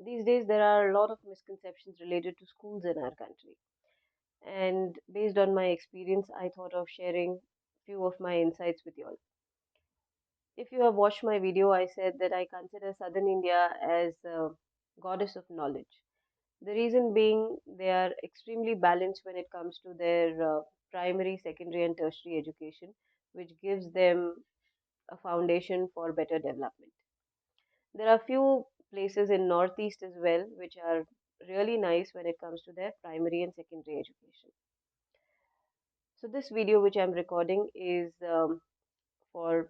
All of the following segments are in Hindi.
These days, there are a lot of misconceptions related to schools in our country. And based on my experience, I thought of sharing few of my insights with you all. If you have watched my video, I said that I consider Southern India as a goddess of knowledge. The reason being they are extremely balanced when it comes to their primary, secondary, and tertiary education, which gives them a foundation for better development. There are few places in Northeast as well which are really nice when it comes to their primary and secondary education. So this video which I'm recording is for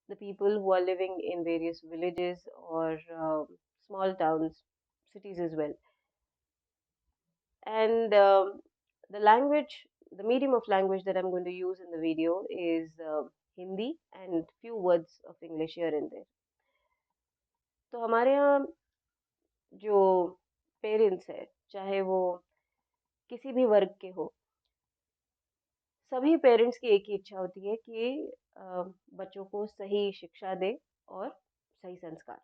the people who are living in various villages or small towns, cities as well. And the medium of language that I'm going to use in the video is Hindi and few words of English here and there. तो हमारे यहाँ जो पेरेंट्स है, चाहे वो किसी भी वर्ग के हो, सभी पेरेंट्स की एक ही इच्छा होती है कि बच्चों को सही शिक्षा दे और सही संस्कार।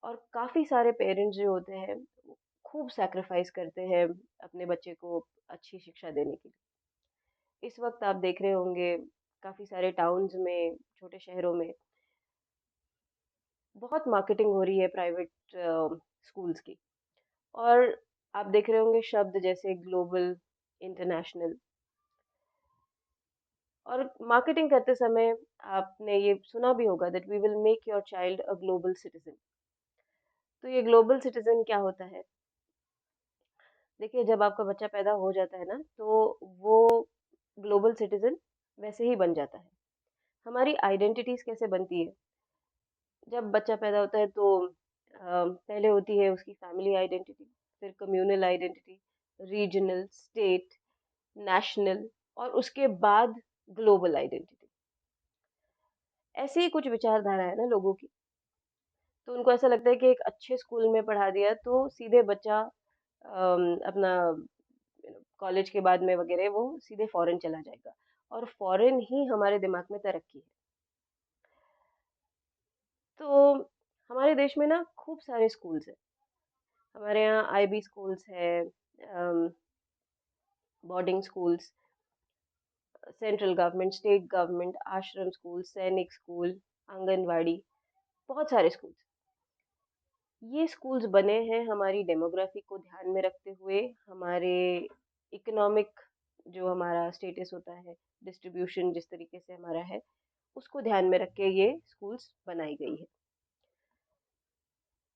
और काफ़ी सारे पेरेंट्स जो होते हैं, वो खूब सैक्रिफाइस करते हैं अपने बच्चे को अच्छी शिक्षा देने के लिए। इस वक्त आप देख रहे होंगे काफ़ी सारे टाउन्स में, छोटे शहरों में बहुत मार्केटिंग हो रही है प्राइवेट स्कूल्स की। और आप देख रहे होंगे शब्द जैसे ग्लोबल, इंटरनेशनल। और मार्केटिंग करते समय आपने ये सुना भी होगा that we will make your child a global citizen. तो ये ग्लोबल सिटीजन क्या होता है? देखिए, जब आपका बच्चा पैदा हो जाता है ना, तो वो ग्लोबल सिटीजन वैसे ही बन जाता है। हमारी आइडेंटिटीज कैसे बनती है? जब बच्चा पैदा होता है तो पहले होती है उसकी फैमिली आइडेंटिटी, फिर communal identity, regional, state, national, और उसके बाद ग्लोबल आइडेंटिटी। ऐसी ही कुछ विचारधारा है ना लोगों की। तो उनको ऐसा लगता है कि एक अच्छे स्कूल में पढ़ा दिया तो सीधे बच्चा अपना कॉलेज के बाद में वगैरह वो सीधे फॉरेन चला जाएगा। और फॉरेन ही हमारे दिमाग में तरक्की है। तो हमारे देश में ना खूब सारे स्कूल्स हैं। हमारे यहाँ आईबी स्कूल्स है, boarding schools, central government, state government, आश्रम स्कूल, सैनिक स्कूल, आंगनवाड़ी, बहुत सारे स्कूल्स। ये स्कूल्स बने हैं हमारी डेमोग्राफी को ध्यान में रखते हुए, हमारे इकोनॉमिक जो हमारा स्टेटस होता है, डिस्ट्रीब्यूशन जिस तरीके से हमारा है, उसको ध्यान में रख के ये स्कूल्स बनाई गई है।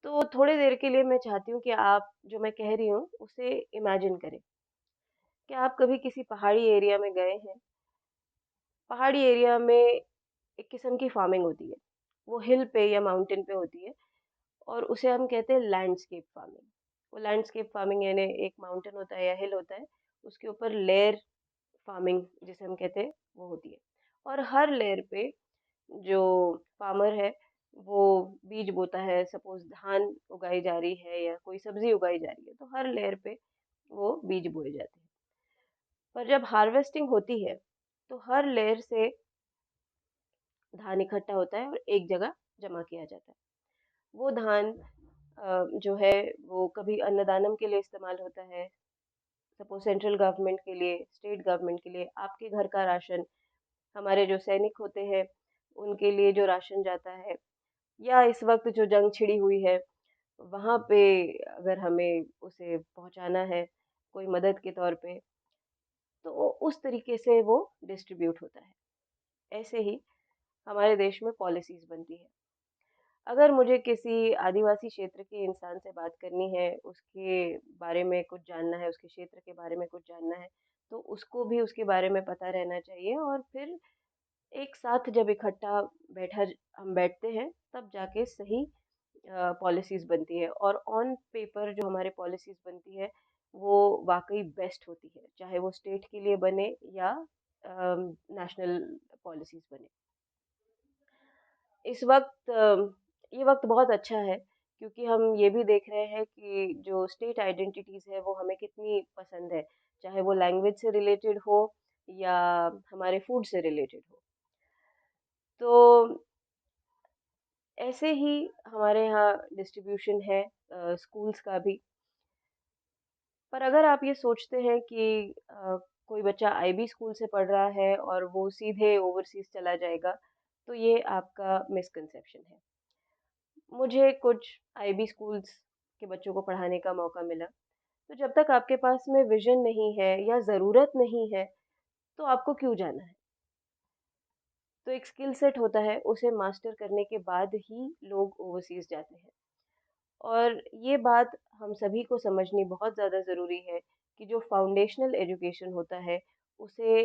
तो थोड़ी देर के लिए मैं चाहती हूँ कि आप जो मैं कह रही हूँ उसे इमेजिन करें। क्या आप कभी किसी पहाड़ी एरिया में गए हैं? पहाड़ी एरिया में एक किस्म की फार्मिंग होती है। वो हिल पे या माउंटेन पे होती है और उसे हम कहते हैं लैंडस्केप फार्मिंग। वो लैंडस्केप फार्मिंग यानी एक माउंटेन होता है या हिल होता है, उसके ऊपर लेयर फार्मिंग जिसे हम कहते हैं वो होती है। और हर लेयर पे जो फार्मर है वो बीज बोता है। सपोज धान उगाई जा रही है या कोई सब्जी उगाई जा रही है, तो हर लेयर पे वो बीज बोए जाते हैं। पर जब हार्वेस्टिंग होती है तो हर लेयर से धान इकट्ठा होता है और एक जगह जमा किया जाता है। वो धान जो है वो कभी अन्नदानम के लिए इस्तेमाल होता है, सपोज सेंट्रल गवर्नमेंट के लिए, स्टेट गवर्नमेंट के लिए, आपके घर का राशन, हमारे जो सैनिक होते हैं उनके लिए जो राशन जाता है, या इस वक्त जो जंग छिड़ी हुई है वहाँ पे अगर हमें उसे पहुँचाना है कोई मदद के तौर पे, तो उस तरीके से वो डिस्ट्रीब्यूट होता है। ऐसे ही हमारे देश में पॉलिसीज़ बनती है। अगर मुझे किसी आदिवासी क्षेत्र के इंसान से बात करनी है, उसके बारे में कुछ जानना है, उसके क्षेत्र के बारे में कुछ जानना है, तो उसको भी उसके बारे में पता रहना चाहिए। और फिर एक साथ जब इकट्ठा हम बैठते हैं, तब जाके सही पॉलिसीज़ बनती है। और ऑन पेपर जो हमारे पॉलिसीज़ बनती है, वो वाक़ई बेस्ट होती है, चाहे वो स्टेट के लिए बने या नेशनल पॉलिसीज़ बने। इस वक़्त ये वक़्त बहुत अच्छा है क्योंकि हम ये भी देख रहे हैं कि जो स्टेट आइडेंटिटीज़ है वो हमें कितनी पसंद है, चाहे वो लैंग्वेज से रिलेटेड हो या हमारे फूड से रिलेटेड हो। तो ऐसे ही हमारे यहाँ डिस्ट्रीब्यूशन है स्कूल्स का भी। पर अगर आप ये सोचते हैं कि कोई बच्चा आईबी स्कूल से पढ़ रहा है और वो सीधे ओवरसीज़ चला जाएगा, तो ये आपका मिसकंसेप्शन है। मुझे कुछ आईबी स्कूल्स के बच्चों को पढ़ाने का मौका मिला, तो जब तक आपके पास में विज़न नहीं है या ज़रूरत नहीं है, तो आपको क्यों जाना है? तो एक स्किल सेट होता है, उसे मास्टर करने के बाद ही लोग ओवरसीज़ जाते हैं। और ये बात हम सभी को समझनी बहुत ज़्यादा ज़रूरी है कि जो फाउंडेशनल एजुकेशन होता है, उसे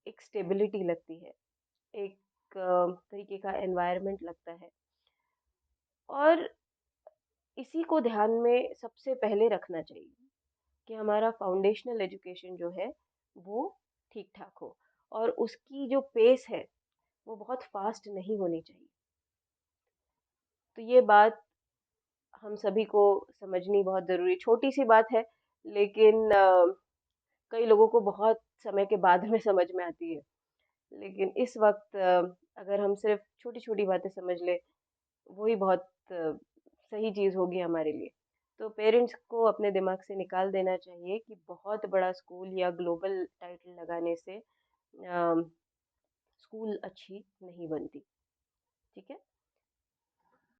एक स्टेबिलिटी लगती है, एक तरीके का एनवायरनमेंट लगता है और इसी को ध्यान में सबसे पहले रखना चाहिए कि हमारा फाउंडेशनल एजुकेशन जो है, वो ठीक-ठाक हो और उसकी जो पेस है, वो बहुत फ़ास्ट नहीं होनी चाहिए। तो ये बात हम सभी को समझनी बहुत ज़रूरी छोटी-सी बात है, लेकिन कई लोगों को बहुत समय के बाद में समझ में आती है। लेकिन इस वक़्त अगर हम सिर्फ़ छोटी-छोटी बातें समझ लें, वही बहुत सही चीज़ होगी हमारे लिए। तो पेरेंट्स को अपने दिमाग से निकाल देना चाहिए कि बहुत बड़ा स्कूल या ग्लोबल टाइटल लगाने से स्कूल अच्छी नहीं बनती। ठीक है?